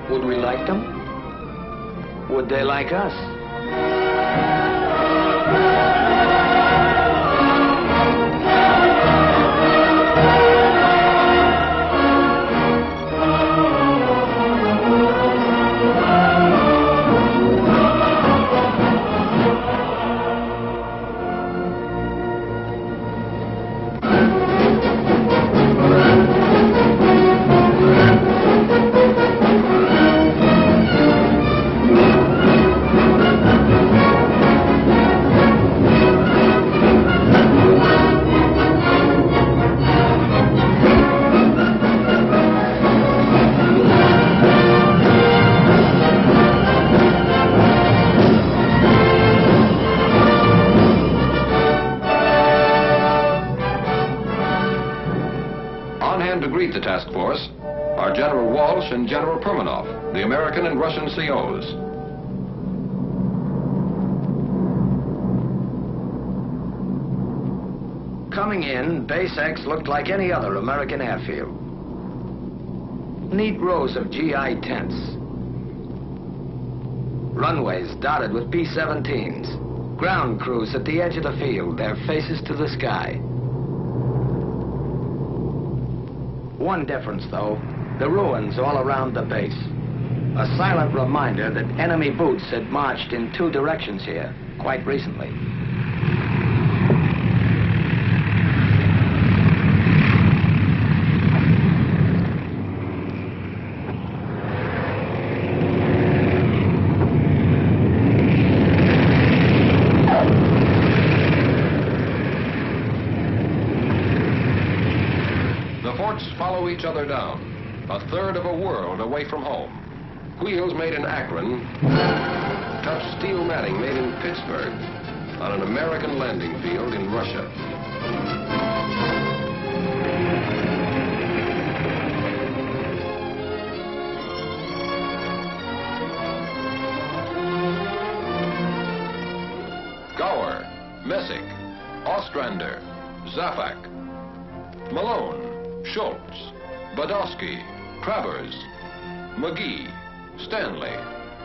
Would we like them? Would they like us? The task force are General Walsh and General Permanoff, the American and Russian COs. Coming in, Base X looked like any other American airfield. Neat rows of GI tents. Runways dotted with B-17s. Ground crews at the edge of the field, their faces to the sky. One difference, though, the ruins all around the base. A silent reminder that enemy boots had marched in two directions here quite recently. Follow each other down, a third of a world away from home. Wheels made in Akron touch steel matting made in Pittsburgh on an American landing field in Russia. Gower, Messick, Ostrander, Zafak, Malone, Schultz, Badowski, Travers, McGee, Stanley,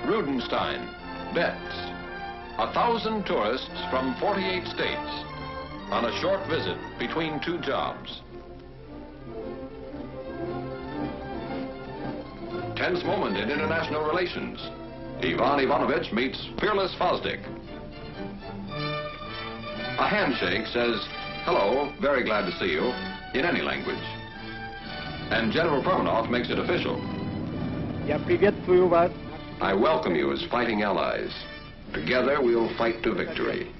Rudenstein, Betts. 1,000 tourists from 48 states on a short visit between two jobs. Tense moment in international relations. Ivan Ivanovich meets fearless Fosdick. A handshake says, "Hello, very glad to see you," in any language. And General Permanoff makes it official. I welcome you as fighting allies. Together we'll fight to victory.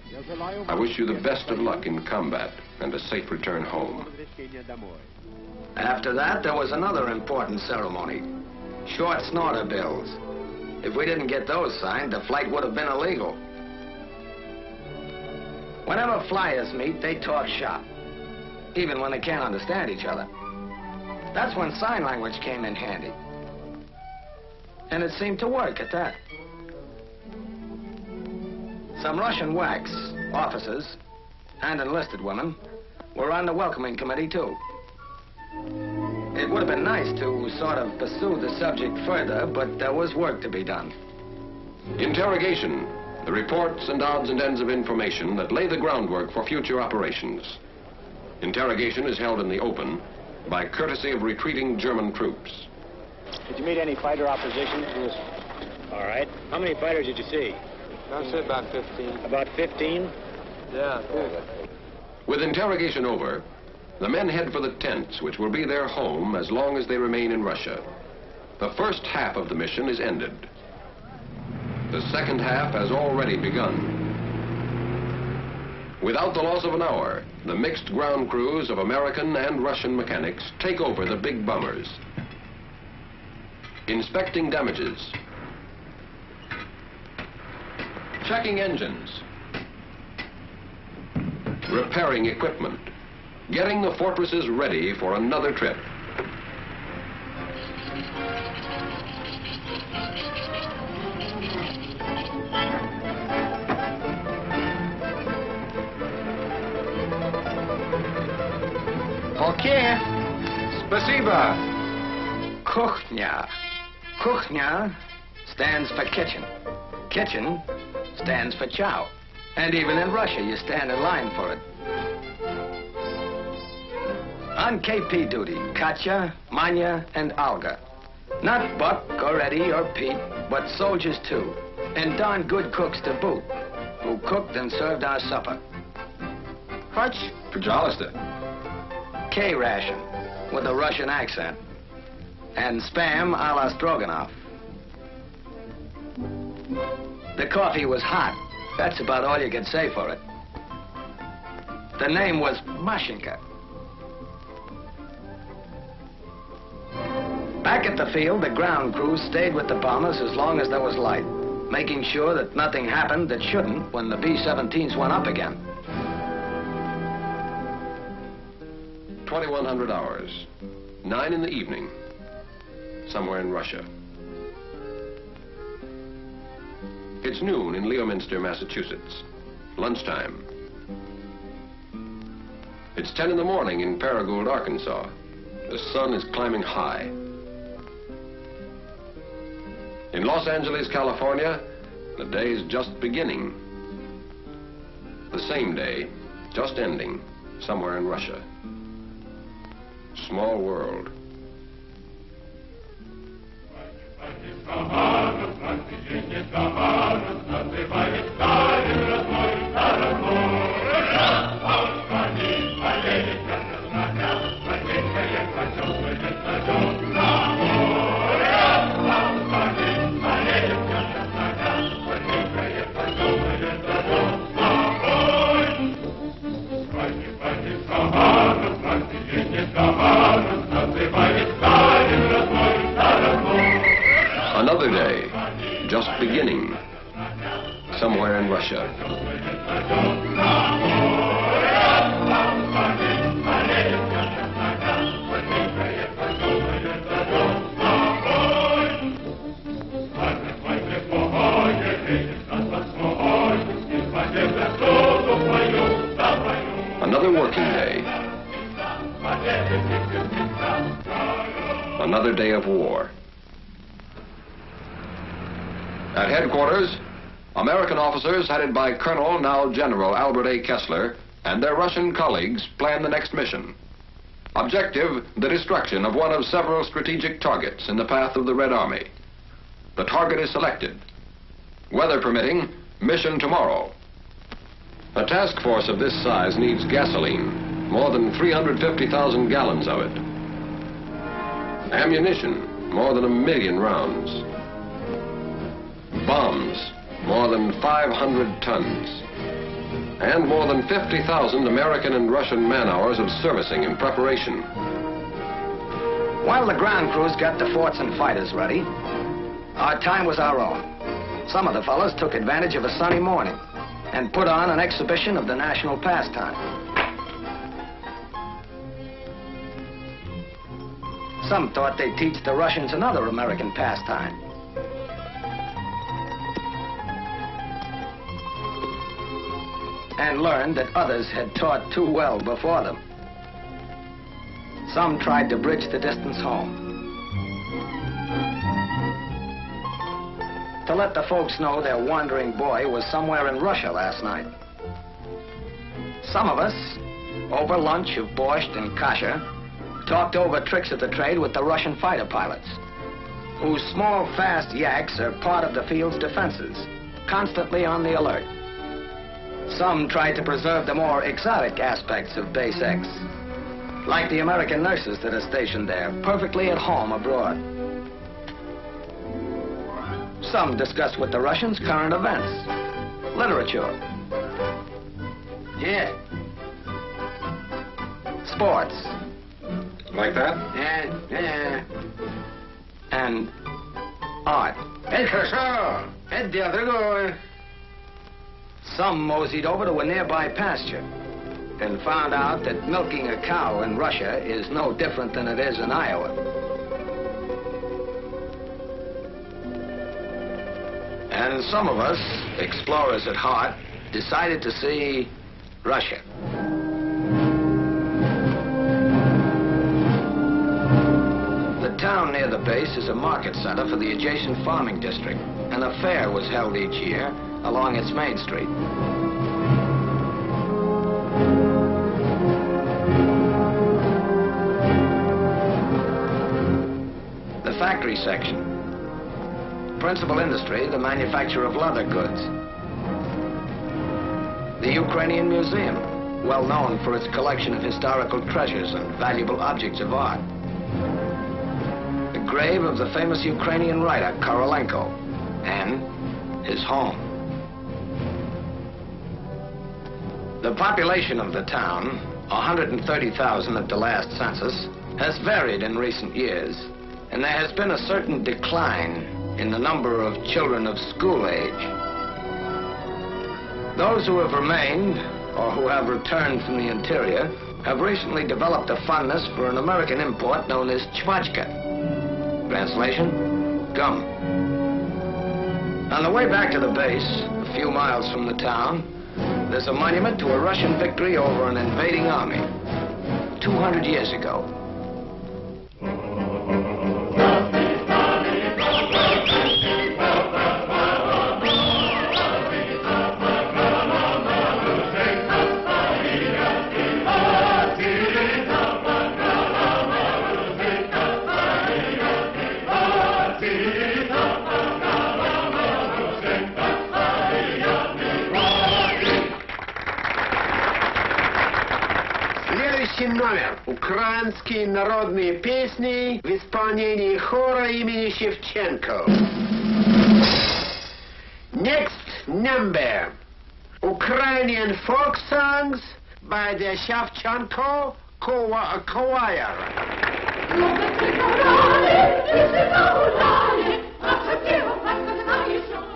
I wish you the best of luck in combat and a safe return home. After that, there was another important ceremony. Short snorter bills. If we didn't get those signed, the flight would have been illegal. Whenever flyers meet, they talk shop, even when they can't understand each other. That's when sign language came in handy. And it seemed to work at that. Some Russian whacks, officers, and enlisted women were on the welcoming committee, too. It would have been nice to sort of pursue the subject further, but there was work to be done. Interrogation, the reports and odds and ends of information that lay the groundwork for future operations. Interrogation is held in the open by courtesy of retreating German troops. Did you meet any fighter opposition to us? All right. How many fighters did you see? I'd say about 15. About 15? Yeah, good. With interrogation over, the men head for the tents, which will be their home as long as they remain in Russia. The first half of the mission is ended. The second half has already begun. Without the loss of an hour, the mixed ground crews of American and Russian mechanics take over the big bombers. Inspecting damages. Checking engines. Repairing equipment. Getting the fortresses ready for another trip. Okay. Spasiba. Kuchnia. Kuchnia stands for kitchen. Kitchen stands for chow. And even in Russia, you stand in line for it. On KP duty, Katya, Manya, and Olga. Not Buck or Eddie or Pete, but soldiers too. And darn good cooks to boot, who cooked and served our supper. Harch, пожалуйста. K-ration, with a Russian accent. And spam a la Stroganoff. The coffee was hot. That's about all you could say for it. The name was Mashenka. Back at the field, the ground crews stayed with the bombers as long as there was light, making sure that nothing happened that shouldn't when the B-17s went up again. 2100 hours. 9 in the evening. Somewhere in Russia. It's noon in Leominster, Massachusetts. Lunchtime. It's 10 in the morning in Paragould, Arkansas. The sun is climbing high. In Los Angeles, California, the day is just beginning. The same day, just ending, somewhere in Russia. Small world. Another day, just beginning, somewhere in Russia. Another working day. Another day of war. At headquarters, American officers headed by Colonel, now General Albert A. Kessler, and their Russian colleagues plan the next mission. Objective, the destruction of one of several strategic targets in the path of the Red Army. The target is selected. Weather permitting, mission tomorrow. A task force of this size needs gasoline, more than 350,000 gallons of it. Ammunition, more than 1 million rounds. Bombs, more than 500 tons. And more than 50,000 American and Russian man-hours of servicing and preparation. While the ground crews got the forts and fighters ready, our time was our own. Some of the fellas took advantage of a sunny morning and put on an exhibition of the national pastime. Some thought they'd teach the Russians another American pastime. And learned that others had taught too well before them. Some tried to bridge the distance home. To let the folks know their wandering boy was somewhere in Russia last night. Some of us, over lunch of borscht and kasha, talked over tricks of the trade with the Russian fighter pilots, whose small, fast yaks are part of the field's defenses, constantly on the alert. Some tried to preserve the more exotic aspects of Base X, like the American nurses that are stationed there, perfectly at home abroad. Some discussed with the Russians current events, literature, yeah, sports. Like that? Yeah. And art. Some moseyed over to a nearby pasture and found out that milking a cow in Russia is no different than it is in Iowa. And some of us, explorers at heart, decided to see Russia. The town near near the base is a market center for the adjacent farming district, and a fair was held each year along its main street. The factory section. Principal industry, the manufacture of leather goods. The Ukrainian Museum, well known for its collection of historical treasures and valuable objects of art. The grave of the famous Ukrainian writer, Korolenko, and his home. The population of the town, 130,000 at the last census, has varied in recent years, and there has been a certain decline in the number of children of school age. Those who have remained, or who have returned from the interior, have recently developed a fondness for an American import known as chvachka. Translation, gum. On the way back to the base, a few miles from the town, there's a monument to a Russian victory over an invading army 200 years ago. Номер. Украинские народные песни в исполнении хора имени Шевченко. Next number. Ukrainian folk songs by the Shevchenko Choir.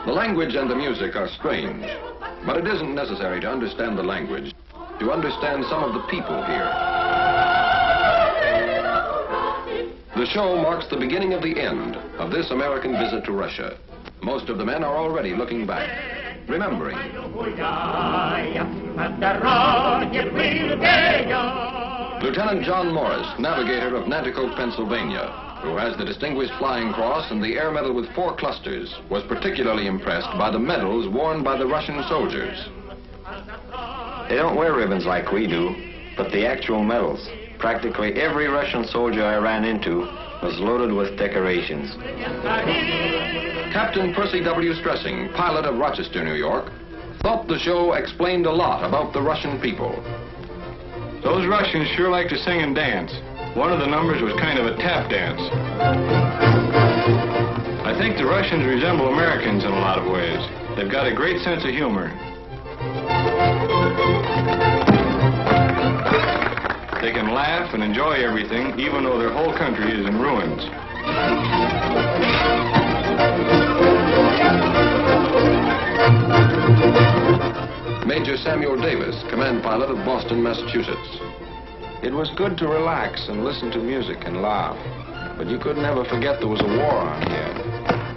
The language and the music are strange, but it isn't necessary to understand the language to understand some of the people here. The show marks the beginning of the end of this American visit to Russia. Most of the men are already looking back, remembering. Lieutenant John Morris, navigator of Nanticoke, Pennsylvania, who has the Distinguished Flying Cross and the Air Medal with 4 clusters, was particularly impressed by the medals worn by the Russian soldiers. They don't wear ribbons like we do, but the actual medals. Practically every Russian soldier I ran into was loaded with decorations. Captain Percy W. Stressing, pilot of Rochester, New York, thought the show explained a lot about the Russian people. Those Russians sure like to sing and dance. One of the numbers was kind of a tap dance. I think the Russians resemble Americans in a lot of ways. They've got a great sense of humor. They can laugh and enjoy everything, even though their whole country is in ruins. Major Samuel Davis, command pilot of Boston, Massachusetts. It was good to relax and listen to music and laugh, but you could never forget there was a war on here.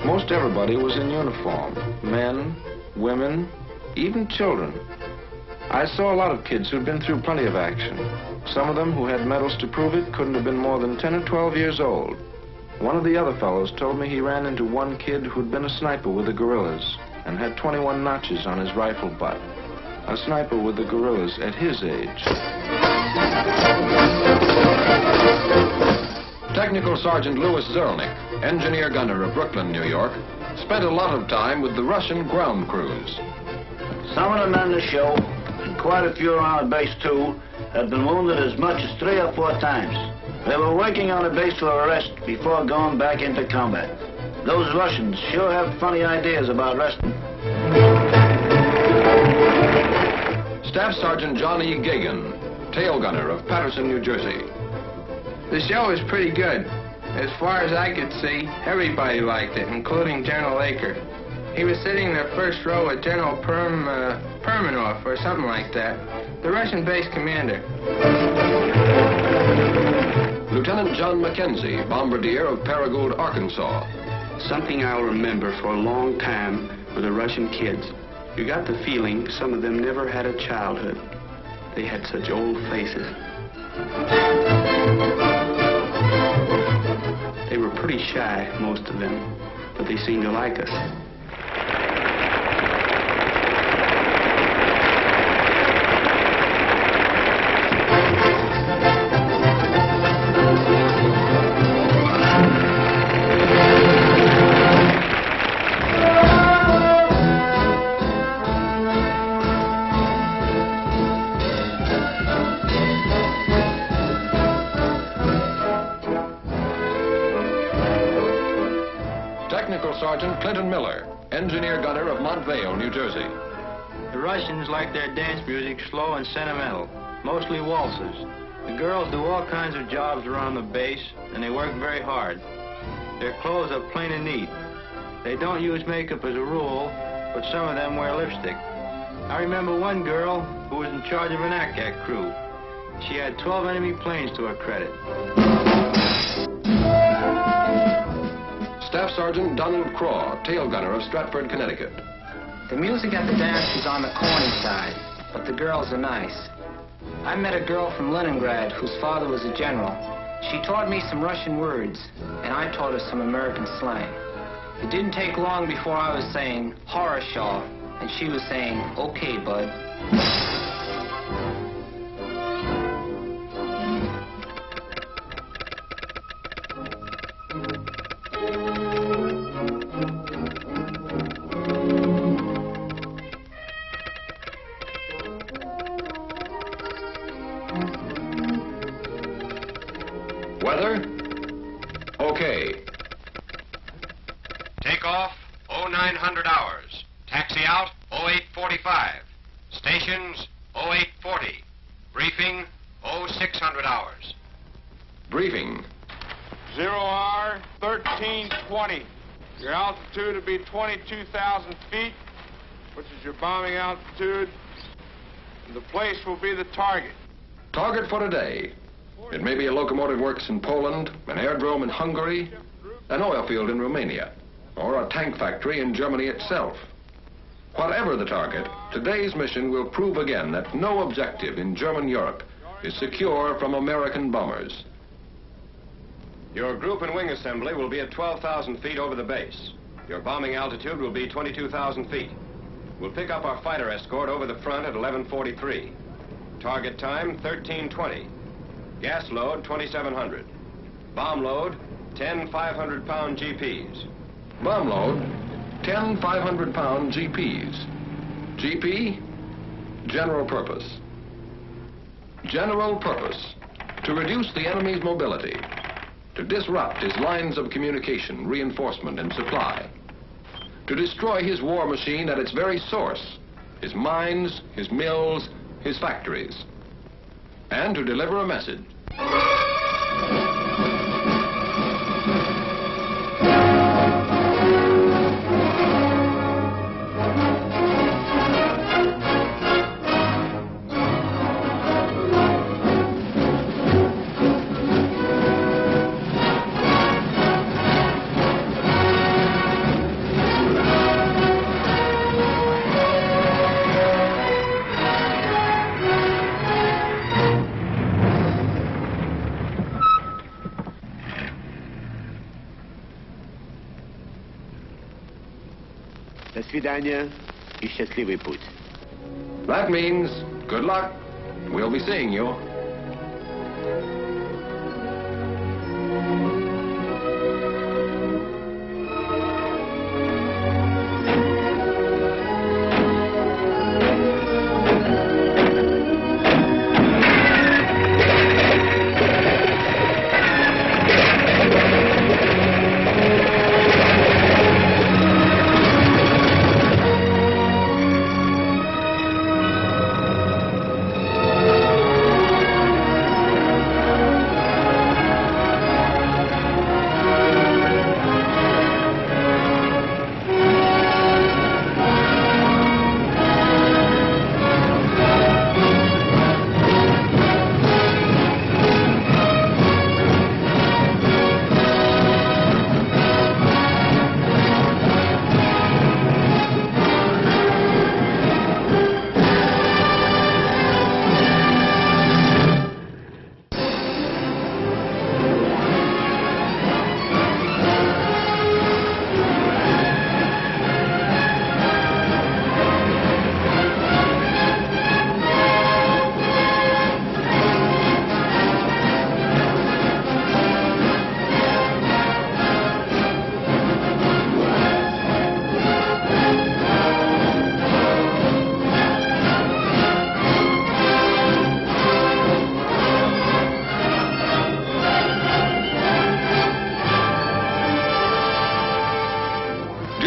Most everybody was in uniform, men, women, even children. I saw a lot of kids who'd been through plenty of action. Some of them who had medals to prove it couldn't have been more than 10 or 12 years old. One of the other fellows told me he ran into one kid who'd been a sniper with the guerrillas and had 21 notches on his rifle butt. A sniper with the guerrillas at his age. Technical Sergeant Louis Zerlnik, engineer gunner of Brooklyn, New York, spent a lot of time with the Russian ground crews. Some of the men in the show, and quite a few around the base too, had been wounded as much as 3 or 4 times. They were working on the base for a rest before going back into combat. Those Russians sure have funny ideas about resting. Staff Sergeant John E. Gagan, tail gunner of Paterson, New Jersey. The show was pretty good. As far as I could see, everybody liked it, including General Aker. He was sitting in the first row with General Permanov or something like that, the Russian base commander. Lieutenant John Mackenzie, bombardier of Paragould, Arkansas. Something I'll remember for a long time were the Russian kids. You got the feeling some of them never had a childhood. They had such old faces. They were pretty shy, most of them, but they seemed to like us. Sergeant Clinton Miller, engineer gunner of Montvale, New Jersey. The Russians like their dance music slow and sentimental, mostly waltzes. The girls do all kinds of jobs around the base, and they work very hard. Their clothes are plain and neat. They don't use makeup as a rule, but some of them wear lipstick. I remember one girl who was in charge of an ACAC crew. She had 12 enemy planes to her credit. Staff Sergeant Donald Craw, tail gunner of Stratford, Connecticut. The music at the dance is on the corny side, but the girls are nice. I met a girl from Leningrad whose father was a general. She taught me some Russian words, and I taught her some American slang. It didn't take long before I was saying, "Horror-shaw," and she was saying, "Okay, bud." Weather? Okay. Takeoff, 0900 hours. Taxi out, 0845. Stations, 0840. Briefing, 0600 hours. Briefing. 0R 1320. Your altitude will be 22,000 feet, which is your bombing altitude. And the place will be the target. Target for today. It may be a locomotive works in Poland, an aerodrome in Hungary, an oil field in Romania, or a tank factory in Germany itself. Whatever the target, today's mission will prove again that no objective in German Europe is secure from American bombers. Your group and wing assembly will be at 12,000 feet over the base. Your bombing altitude will be 22,000 feet. We'll pick up our fighter escort over the front at 11:43. Target time, 13:20. Gas load, 2,700. Bomb load, 10 500-pound GPs. Bomb load, 10 500-pound GPs. GP, general purpose. General purpose, to reduce the enemy's mobility, to disrupt his lines of communication, reinforcement, and supply, to destroy his war machine at its very source, his mines, his mills, his factories, and to deliver a message. До свидания и счастливый путь. That means good luck. We'll be seeing you.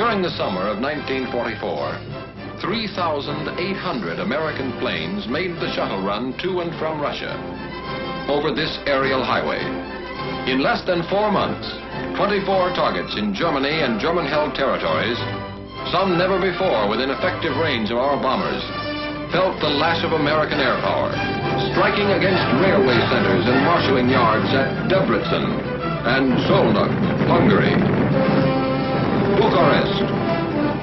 During the summer of 1944, 3,800 American planes made the shuttle run to and from Russia over this aerial highway. In less than 4 months, 24 targets in Germany and German-held territories, some never before within effective range of our bombers, felt the lash of American air power, striking against railway centers and marshalling yards at Debrecen and Szolnok, Hungary, Bucharest,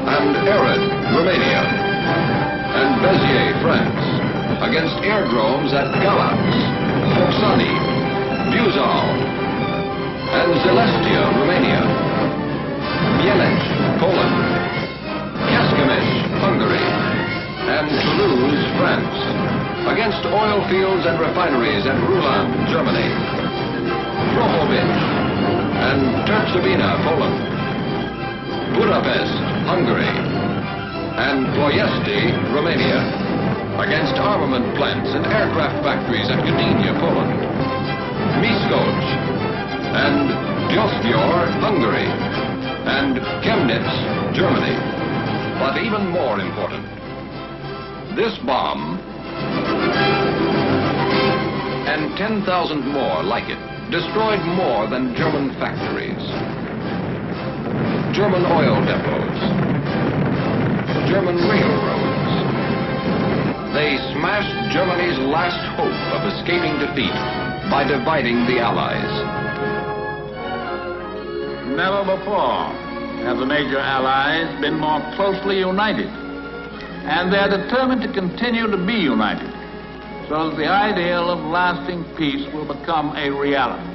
and Ered, Romania, and Béziers, France, against aerodromes at Galatz, Oksani, Buzău, and Zelestia, Romania, Mielec, Poland, Kecskemés, Hungary, and Toulouse, France, against oil fields and refineries at Rulan, Germany, Drohobych, and Tercovina, Poland, Budapest, Hungary, and Ploiesti, Romania, against armament plants and aircraft factories at Gdynia, Poland, Miskolc, and Diospor, Hungary, and Chemnitz, Germany. But even more important, this bomb and 10,000 more like it destroyed more than German factories, German oil depots, German railroads. They smashed Germany's last hope of escaping defeat by dividing the Allies. Never before have the major Allies been more closely united, and they're determined to continue to be united so that the ideal of lasting peace will become a reality.